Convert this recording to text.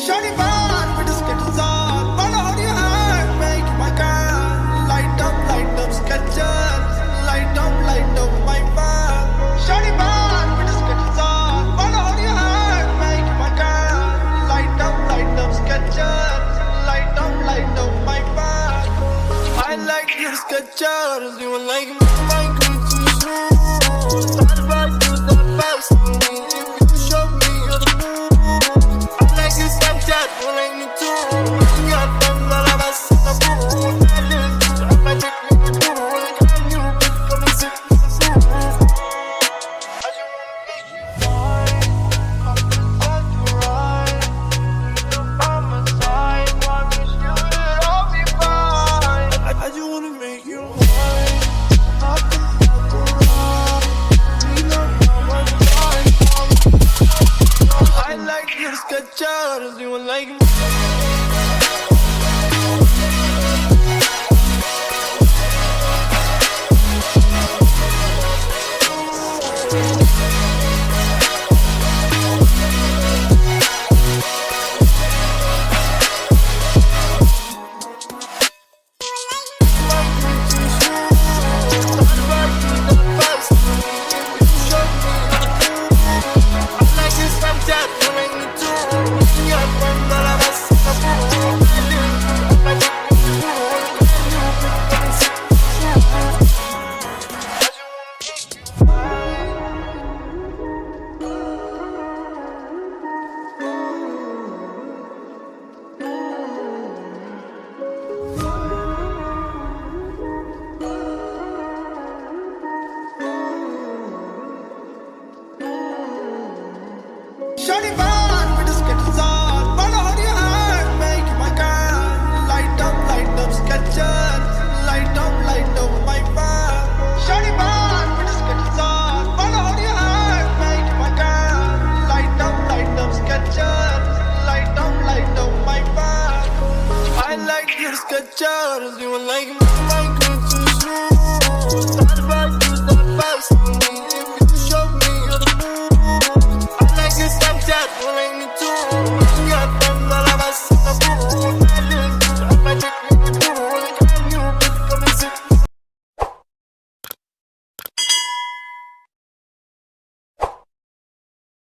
Shawty bad with the Skechers on. Follow how your heart make my girl light up Skechers. Light up my vibe. Shawty bad with the Skechers on. Follow how your heart make my girl light up Skechers. Light up my vibe. I like your Skechers. You like my Gucci shoes. Started right to the best. If you show me your move, I like your Snapchat. You like me too. You got them that I was in the mood. I live, I like it, you do. Can you come and sit in the room? I just wanna make you mine. Come and set you right. You by my side. Promise you it'll be fine. I just wanna make you mine. Up and set you right. We love by my side. I like your Skechers. You like me. Shawty bad with the Skechers on. Follow how your heart make my girl light up Skechers. Light up my vibe. Shawty bad with the Skechers on. Follow how your heart make my girl light up Skechers. Light up my vibe. I like your Skechers. You like my Gucci shoes.